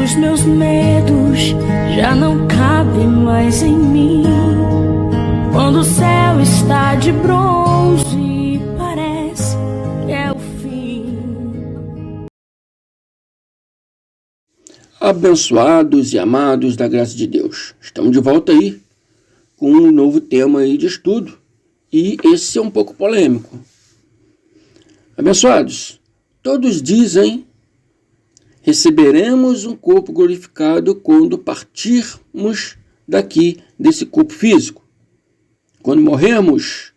Os meus medos já não cabem mais em mim. Quando o céu está de bronze, parece que é o fim. Abençoados e amados da graça de Deus, estamos de volta aí com um novo tema aí de estudo, e esse é um pouco polêmico. Abençoados, todos dizem: receberemos um corpo glorificado quando partirmos daqui desse corpo físico. Quando morrermos,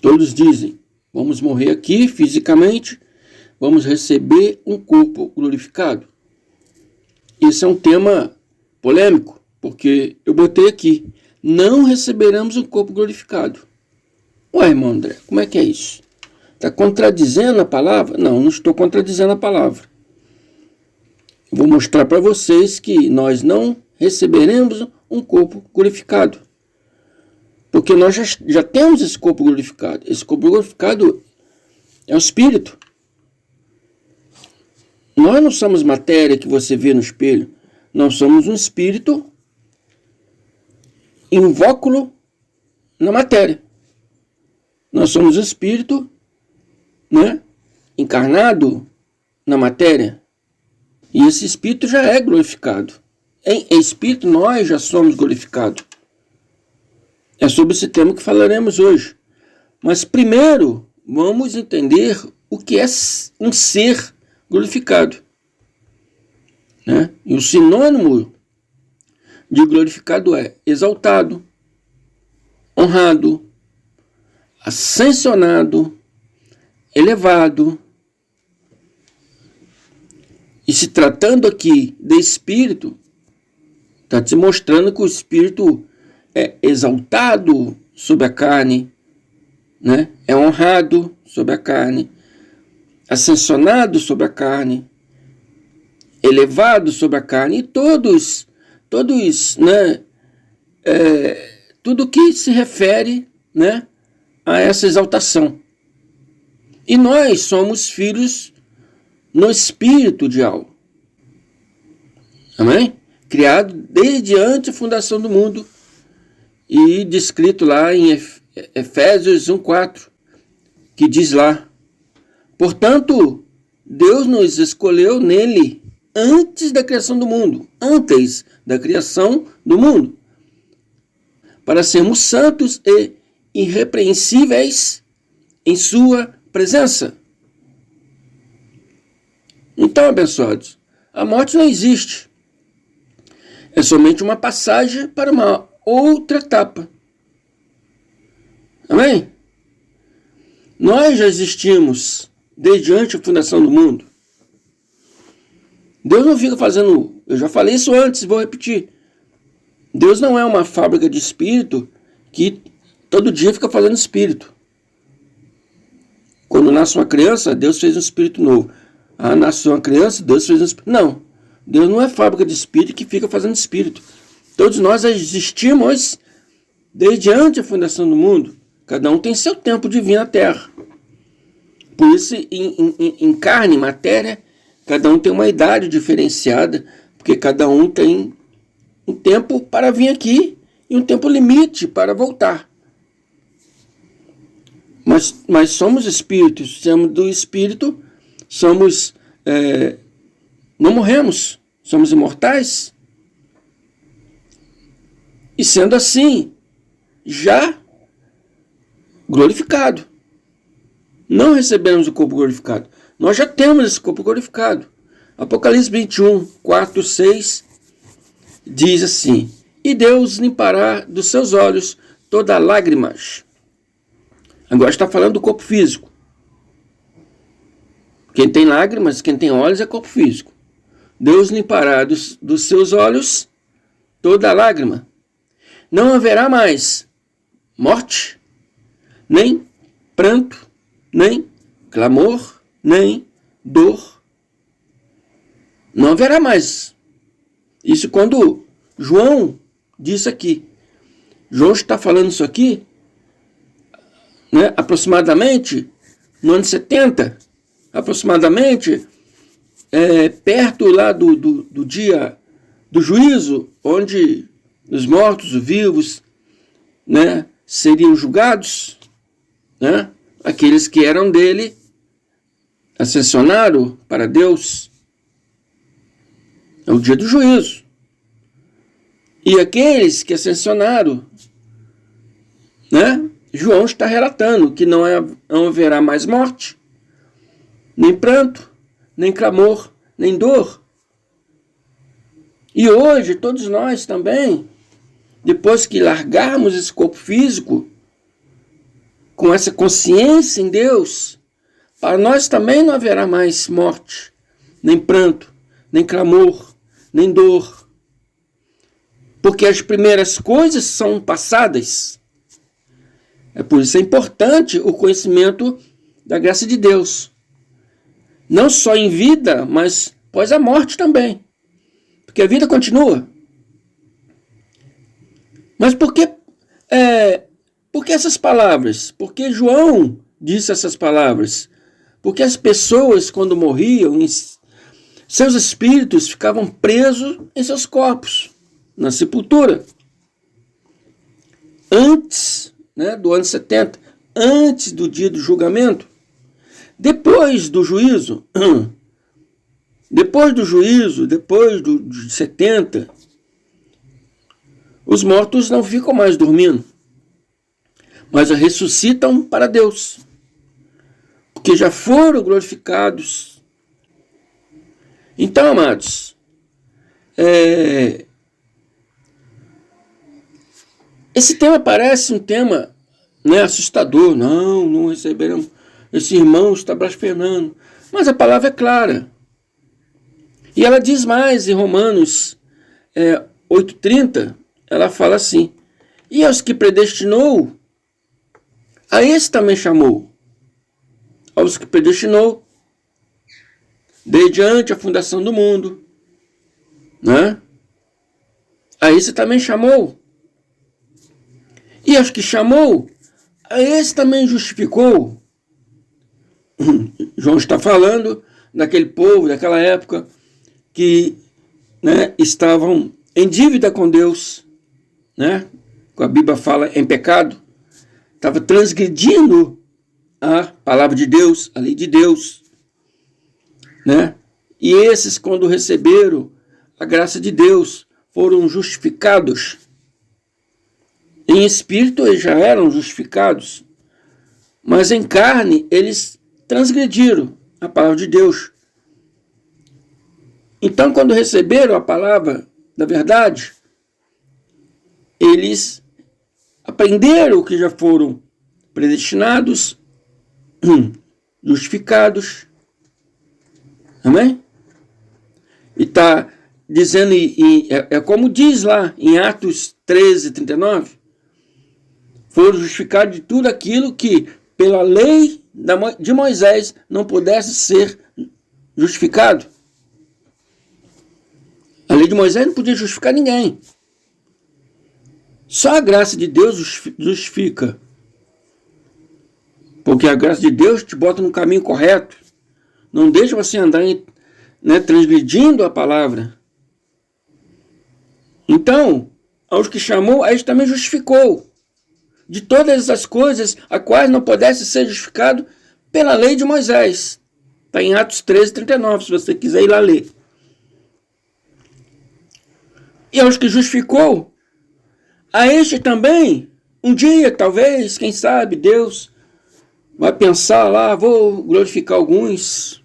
todos dizem, vamos morrer aqui fisicamente, vamos receber um corpo glorificado. Esse é um tema polêmico, porque eu botei aqui: não receberemos um corpo glorificado. Ué, irmão André, como é que é isso? Está contradizendo a palavra? Não, não estou contradizendo a palavra. Vou mostrar para vocês que nós não receberemos um corpo glorificado. Porque nós já temos esse corpo glorificado. Esse corpo glorificado é o Espírito. Nós não somos matéria que você vê no espelho. Nós somos um espírito invólucro na matéria. Nós somos um espírito, né, encarnado na matéria. E esse espírito já é glorificado. Em espírito nós já somos glorificados. É sobre esse tema que falaremos hoje. Mas primeiro vamos entender o que é um ser glorificado, né? E o sinônimo de glorificado é exaltado, honrado, ascensionado, elevado. E se tratando aqui de espírito, está te mostrando que o espírito é exaltado sobre a carne, né? É honrado sobre a carne, ascensionado sobre a carne, elevado sobre a carne, e todos, né? Tudo que se refere, né, a essa exaltação. E nós somos filhos no espírito de algo. Amém? Criado desde antes da fundação do mundo e descrito lá em Efésios 1:4, que diz lá: portanto, Deus nos escolheu nele antes da criação do mundo, para sermos santos e irrepreensíveis em sua presença. Então, abençoados, a morte não existe. É somente uma passagem para uma outra etapa. Amém? Nós já existimos desde antes da fundação do mundo. Deus não fica fazendo... Eu já falei isso antes, vou repetir. Deus não é uma fábrica de espírito que todo dia fica fazendo espírito. Quando nasce uma criança, Deus fez um espírito novo. Nasceu uma criança, Deus fez um espírito. Não. Deus não é fábrica de espírito que fica fazendo espírito. Todos nós existimos desde antes da fundação do mundo. Cada um tem seu tempo de vir na Terra. Por isso, em carne, matéria, cada um tem uma idade diferenciada, porque cada um tem um tempo para vir aqui e um tempo limite para voltar. Mas somos espíritos, somos do espírito, somos... não morremos, somos imortais. E sendo assim, já glorificado. Não recebemos o corpo glorificado. Nós já temos esse corpo glorificado. Apocalipse 21, 4, 6 diz assim: e Deus limpará dos seus olhos toda lágrimas. Agora está falando do corpo físico. Quem tem lágrimas, quem tem olhos é corpo físico. Deus limpará dos seus olhos toda lágrima. Não haverá mais morte, nem pranto, nem clamor, nem dor. Não haverá mais. Isso quando João disse aqui. João está falando isso aqui, né, aproximadamente no ano 70, aproximadamente perto lá do dia do juízo, onde os mortos, os vivos, né, seriam julgados, né, aqueles que eram dele, ascensionaram para Deus. É o dia do juízo. E aqueles que ascensionaram, né, João está relatando que não haverá mais morte, nem pranto, nem clamor, nem dor. E hoje, todos nós também, depois que largarmos esse corpo físico, com essa consciência em Deus, para nós também não haverá mais morte, nem pranto, nem clamor, nem dor. Porque as primeiras coisas são passadas. É por isso é importante o conhecimento da graça de Deus. Não só em vida, mas após a morte também. Porque a vida continua. Mas por que essas palavras? Por que João disse essas palavras? Porque as pessoas, quando morriam, seus espíritos ficavam presos em seus corpos, na sepultura. Antes, né, do ano 70, antes do dia do julgamento, depois do juízo, depois de 70, os mortos não ficam mais dormindo, mas ressuscitam para Deus, porque já foram glorificados. Então, amados, esse tema parece um tema, né, assustador. Não receberão. Esse irmão está blasfemando. Mas a palavra é clara. E ela diz mais em Romanos 8,30, ela fala assim: e aos que predestinou, a esse também chamou. Aos que predestinou, desde antes a fundação do mundo, né? A esse também chamou. E aos que chamou, a esse também justificou. João está falando daquele povo, daquela época, que, né, estavam em dívida com Deus, né? A Bíblia fala em pecado, estava transgredindo a palavra de Deus, a lei de Deus, né? E esses, quando receberam a graça de Deus, foram justificados. Em espírito eles já eram justificados, mas em carne eles transgrediram a palavra de Deus. Então, quando receberam a palavra da verdade, eles aprenderam que já foram predestinados, justificados. Amém? E está dizendo, como diz lá em Atos 13:39, foram justificados de tudo aquilo que pela lei de Moisés não pudesse ser justificado. A lei de Moisés não podia justificar ninguém. Só a graça de Deus justifica. Porque a graça de Deus te bota no caminho correto. Não deixa você andar, né, transgredindo a palavra. Então, aos que chamou, a este também justificou. De todas as coisas a quais não pudesse ser justificado pela lei de Moisés. Está em Atos 13:39, se você quiser ir lá ler. E aos que justificou, a este também, um dia, talvez, quem sabe, Deus vai pensar lá, vou glorificar alguns.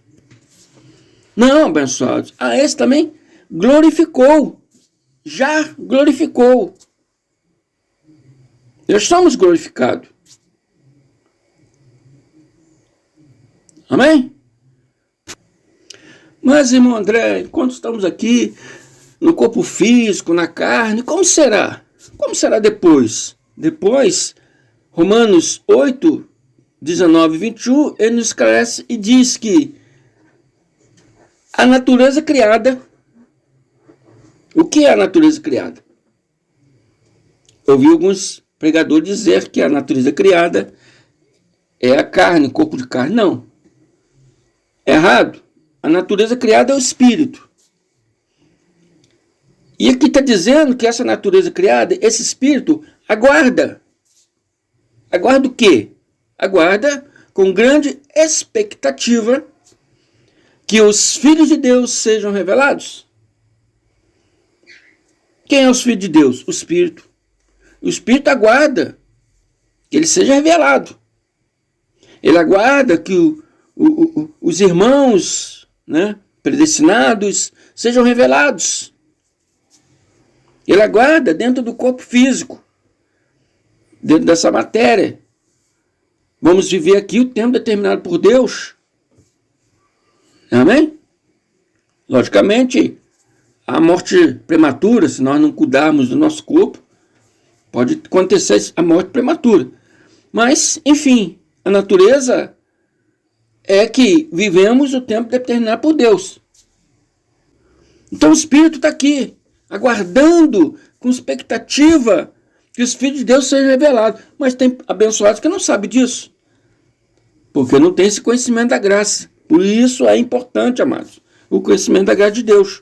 Não, abençoados, a esse também glorificou, já glorificou. Nós somos glorificados. Amém? Mas, irmão André, enquanto estamos aqui no corpo físico, na carne, como será? Como será depois? Depois, Romanos 8, 19 e 21, ele nos esclarece e diz que a natureza criada, o que é a natureza criada? Ouvi alguns pregadores dizer que a natureza criada é a carne, corpo de carne. Não. É errado. a natureza criada é o espírito. E aqui está dizendo que essa natureza criada, esse espírito, aguarda. Aguarda o quê? Aguarda com grande expectativa que os filhos de Deus sejam revelados. Quem é os filhos de Deus? O Espírito. O Espírito aguarda que ele seja revelado. Ele aguarda que os irmãos, né, predestinados sejam revelados. Ele aguarda dentro do corpo físico, dentro dessa matéria. Vamos viver aqui o tempo determinado por Deus. Amém? Logicamente, a morte prematura, se nós não cuidarmos do nosso corpo, pode acontecer a morte prematura. Mas, enfim, a natureza é que vivemos o tempo determinado por Deus. Então o Espírito está aqui, aguardando com expectativa que os filhos de Deus sejam revelados. Mas tem abençoados que não sabem disso, porque não tem esse conhecimento da graça. Por isso é importante, amados, o conhecimento da graça de Deus.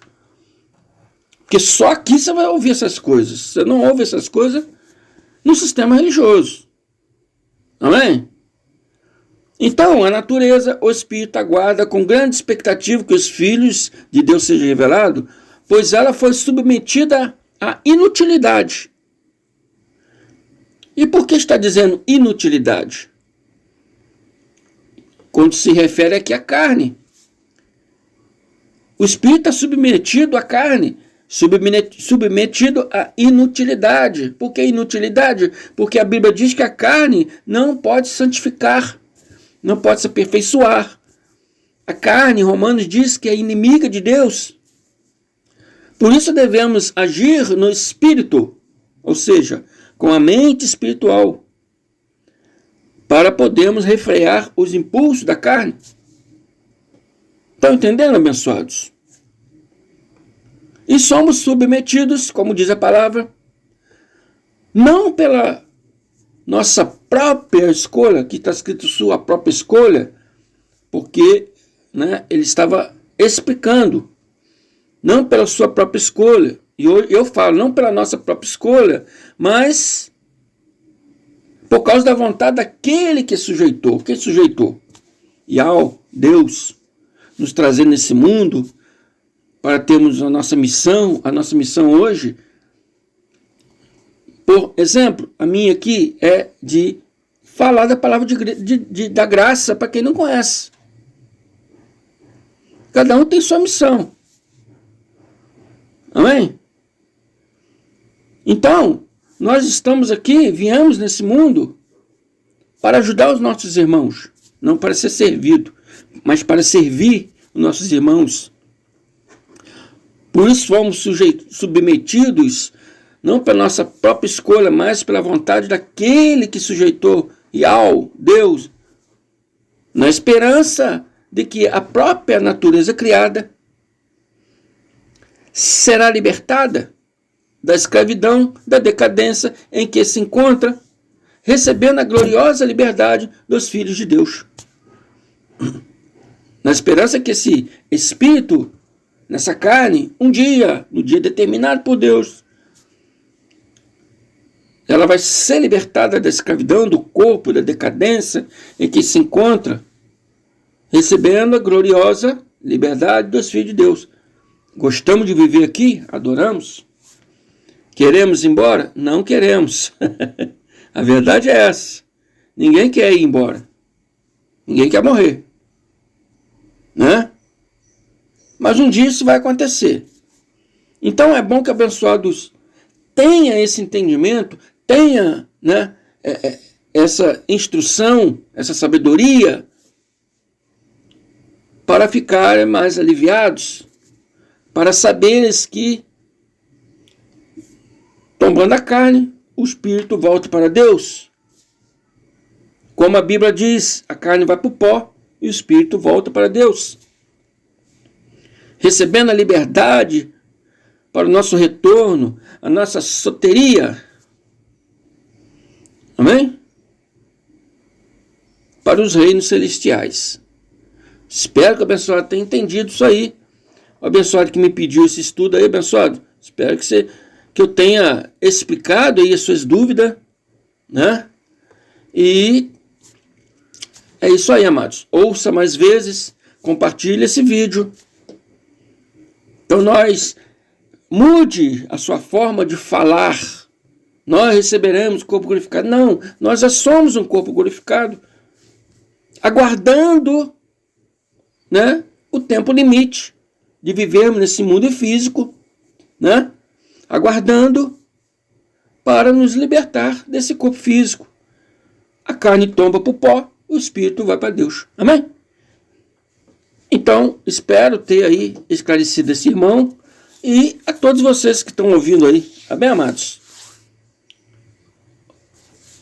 Porque só aqui você vai ouvir essas coisas. Você não ouve essas coisas no sistema religioso. Amém? Então, a natureza, o Espírito aguarda com grande expectativa que os filhos de Deus sejam revelados, pois ela foi submetida à inutilidade. E por que está dizendo inutilidade? Quando se refere aqui à carne. O Espírito é submetido à carne, submetido à inutilidade. Por que inutilidade? Porque a Bíblia diz que a carne não pode santificar, não pode se aperfeiçoar. A carne, Romanos diz que é inimiga de Deus. Por isso devemos agir no Espírito, ou seja, com a mente espiritual, para podermos refrear os impulsos da carne. Estão entendendo, abençoados? E somos submetidos, como diz a palavra, não pela nossa própria escolha, que está escrito sua própria escolha, porque, né, ele estava explicando, não pela sua própria escolha. E eu falo, não pela nossa própria escolha, mas por causa da vontade daquele que sujeitou. Quem sujeitou? Yahweh, Deus, nos trazendo nesse mundo para termos a nossa missão hoje. Por exemplo, a minha aqui é de falar da palavra da graça para quem não conhece. Cada um tem sua missão. Amém? Então, nós estamos aqui, viemos nesse mundo para ajudar os nossos irmãos. Não para ser servido, mas para servir os nossos irmãos. Por isso fomos submetidos, não pela nossa própria escolha, mas pela vontade daquele que sujeitou, Yahweh, Deus, na esperança de que a própria natureza criada será libertada da escravidão, da decadência em que se encontra, recebendo a gloriosa liberdade dos filhos de Deus. Na esperança que esse espírito, nessa carne, um dia, no dia determinado por Deus, ela vai ser libertada da escravidão, do corpo, da decadência em que se encontra, recebendo a gloriosa liberdade dos filhos de Deus. Gostamos de viver aqui? Adoramos? Queremos ir embora? Não queremos. A verdade é essa. Ninguém quer ir embora. Ninguém quer morrer. Né? Mas um dia isso vai acontecer. Então é bom que abençoados tenha esse entendimento, tenha, né, essa instrução, essa sabedoria, para ficarem mais aliviados, para saberes que, tombando a carne, o espírito volta para Deus. Como a Bíblia diz, a carne vai para o pó e o espírito volta para Deus. Recebendo a liberdade para o nosso retorno, a nossa soteria. Amém? Para os reinos celestiais. Espero que o abençoado tenha entendido isso aí. O abençoado que me pediu esse estudo aí, abençoado, espero que eu tenha explicado aí as suas dúvidas, né? E é isso aí, amados. Ouça mais vezes, compartilhe esse vídeo. Então mude a sua forma de falar. Nós receberemos corpo glorificado. Não, nós já somos um corpo glorificado, aguardando, né, o tempo limite de vivermos nesse mundo físico, né, aguardando para nos libertar desse corpo físico. A carne tomba para o pó, o espírito vai para Deus. Amém? Então, espero ter aí esclarecido esse irmão e a todos vocês que estão ouvindo aí. Amém, amados?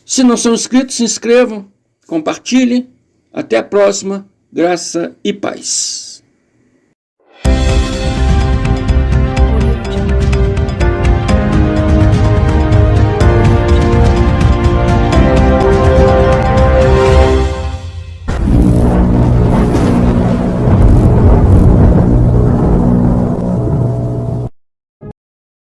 Se não são inscritos, se inscrevam, compartilhem. Até a próxima. Graça e paz.